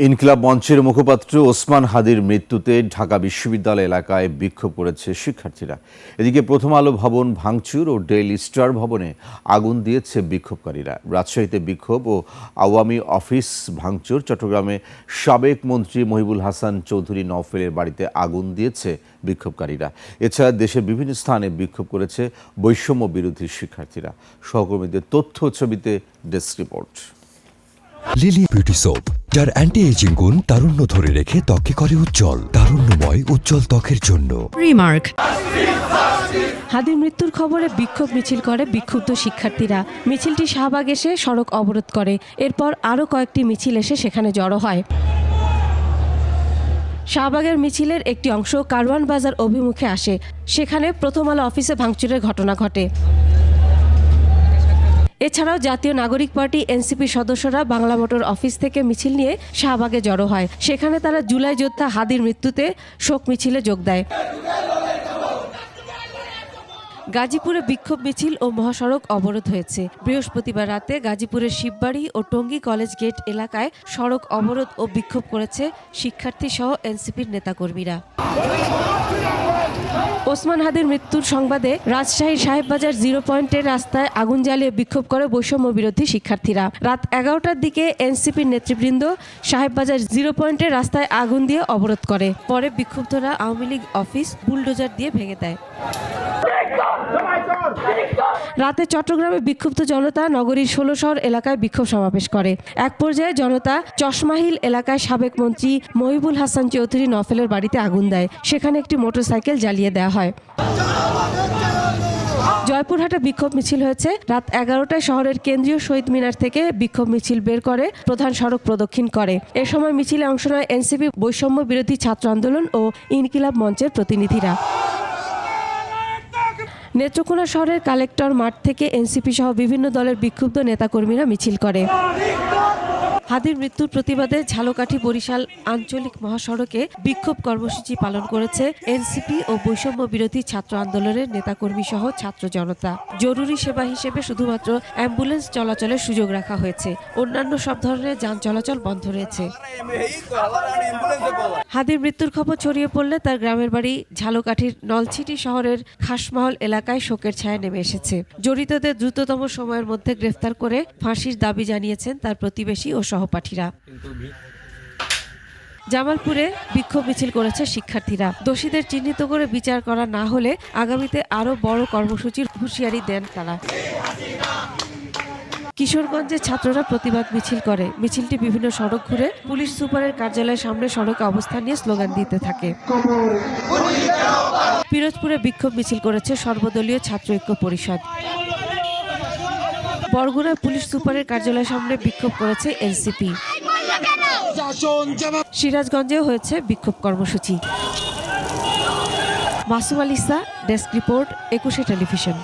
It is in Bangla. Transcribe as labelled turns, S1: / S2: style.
S1: ইনকিলাব মঞ্চের মুখপাত্র ওসমান হাদির মৃত্যুতে ঢাকা বিশ্ববিদ্যালয় এলাকায় বিক্ষোভ করেছে শিক্ষার্থীরা। এদিকে প্রথম আলো ভবন ভাঙচুর ও ডেইলি স্টার ভবনে আগুন দিয়েছে বিক্ষোভকারীরা। রাজশাহীতে বিক্ষোভ ও আওয়ামী অফিস ভাঙচুর। চট্টগ্রামে সাবেক মন্ত্রী মহিবুল হাসান চৌধুরী নওফেলের বাড়িতে আগুন দিয়েছে বিক্ষোভকারীরা। এছাড়া দেশের বিভিন্ন স্থানে বিক্ষোভ করেছে বৈষম্য বিরোধী শিক্ষার্থীরা। সহকর্মীদের তথ্য ছবিতে desk report.
S2: Lily beauty soap, যার অ্যান্টি এজিং গুণ তারুণ্য ধরে রেখে ত্বকে করে উজ্জ্বল। তারুণ্যময় উজ্জ্বল ত্বকের জন্য
S3: রিমার্ক। হাদির মৃত্যুর খবরে বিক্ষোভ মিছিল করে বিক্ষুব্ধ শিক্ষার্থীরা। মিছিলটি শাহবাগ এসে সড়ক অবরোধ করে। এরপর আরও কয়েকটি মিছিল এসে সেখানে জড়ো হয়। শাহবাগের মিছিলের একটি অংশ কারওয়ান বাজার অভিমুখে আসে। সেখানে প্রথম আলো অফিসে ভাঙচুরের ঘটনা ঘটে। এছাড়াও জাতীয় নাগরিক পার্টি এনসিপি সদস্যরা বাংলা মোটর অফিস থেকে মিছিল নিয়ে শাহবাগে জড়ো হয়। সেখানে তারা জুলাই যোদ্ধা হাদির মৃত্যুতে শোক মিছিলে যোগ দেয়। গাজীপুরে বিক্ষোভ মিছিল ও মহাসড়ক অবরোধ হয়েছে। বৃহস্পতিবার রাতে গাজীপুরের শিববাড়ি ও টঙ্গী কলেজ গেট এলাকায় সড়ক অবরোধ ও বিক্ষোভ করেছে শিক্ষার্থী সহ এনসিপির নেতাকর্মীরা। ওসমান হাদির মৃত্যুর সংবাদে রাজশাহীর সাহেববাজার 0 পয়েন্টের রাস্তায় আগুন জ্বালিয়ে বিক্ষোভ করে বৈষম্য বিরোধী শিক্ষার্থীরা। রাত 11টার দিকে এনসিপির নেতৃবৃন্দ সাহেববাজার 0 পয়েন্টের রাস্তায় আগুন দিয়ে অবরোধ করে। পরে বিক্ষুব্ধরা আওয়ামী লীগ অফিস বুলডোজার দিয়ে ভেঙে দেয়। রাতে চট্টগ্রামে বিক্ষুব্ধ জনতা নগরীর 16 শহর এলাকায় বিক্ষোভ সমাবেশ করে। এক পর্যায়ে জনতা চশমাহিল এলাকায় সাবেক মন্ত্রী মহিবুল হাসান চৌধুরী নওফেলের বাড়িতে আগুন দেয়। সেখানে একটি মোটরসাইকেল জ্বালিয়ে দেওয়া হয়। জয়পুরহাটে বিক্ষোভ মিছিল হয়েছে। রাত 11টায় শহরের কেন্দ্রীয় শহীদ মিনার থেকে বিক্ষোভ মিছিল বের করে প্রধান সড়ক প্রদক্ষিণ করে। এ সময় মিছিলে অংশ নেয় এনসিপি, বৈষম্য বিরোধী ছাত্র আন্দোলন ও ইনকিলাব মঞ্চের প্রতিনিধিরা। নেত্রকোনা শহরের কালেক্টর মাঠ থেকে এনসিপি সহ বিভিন্ন দলের বিক্ষুব্ধ নেতাকর্মীরা মিছিল করে। হাদির মৃত্যুর প্রতিবাদে ঝালকাঠি বরিশাল আঞ্চলিক মহাসড়কে বিক্ষোভ কর্মসূচি পালন করেছে এনসিপি ও বৈষম্য বিরোধী ছাত্র আন্দোলনের নেতাকর্মী সহ ছাত্র জনতা। জরুরি সেবা হিসেবে শুধুমাত্র অ্যাম্বুলেন্স চলাচলের সুযোগ রাখা হয়েছে। অন্যান্য সব ধরনের যান চলাচল বন্ধ রয়েছে। হাদির মৃত্যুর খবর ছড়িয়ে পড়লে তার গ্রামের বাড়ি ঝালকাঠির নলছিটি শহরের খাসমহল এলাকায় শোকের ছায়া নেমে এসেছে। জড়িতদের দ্রুততম সময়ের মধ্যে গ্রেফতার করে ফাঁসির দাবি জানিয়েছেন তার প্রতিবেশী ও সহপাঠীরা। জামালপুরে বিক্ষোভ মিছিল করেছে শিক্ষার্থীরা। দোষীদের চিহ্নিত করে বিচার করা না হলে আগামীতে আরও বড় কর্মসূচির হুঁশিয়ারি দেন তারা। কিশোরগঞ্জে ছাত্ররা প্রতিবাদ মিছিল করে। মিছিলটি বিভিন্ন সড়ক ঘুরে পুলিশ সুপারের কার্যালয়ের সামনে সড়কে অবস্থান নিয়ে স্লোগান দিতে থাকে। পিরোজপুরে বিক্ষোভ মিছিল করেছে সর্বদলীয় ছাত্র ঐক্য পরিষদ। বরগুনায় পুলিশ সুপারের কার্যালয়ের সামনে বিক্ষোভ করেছে এনসিপি। সিরাজগঞ্জেও হয়েছে বিক্ষোভ কর্মসূচি। মাসুম আল ইসা, ডেস্ক রিপোর্ট, 21 টেলিভিশন।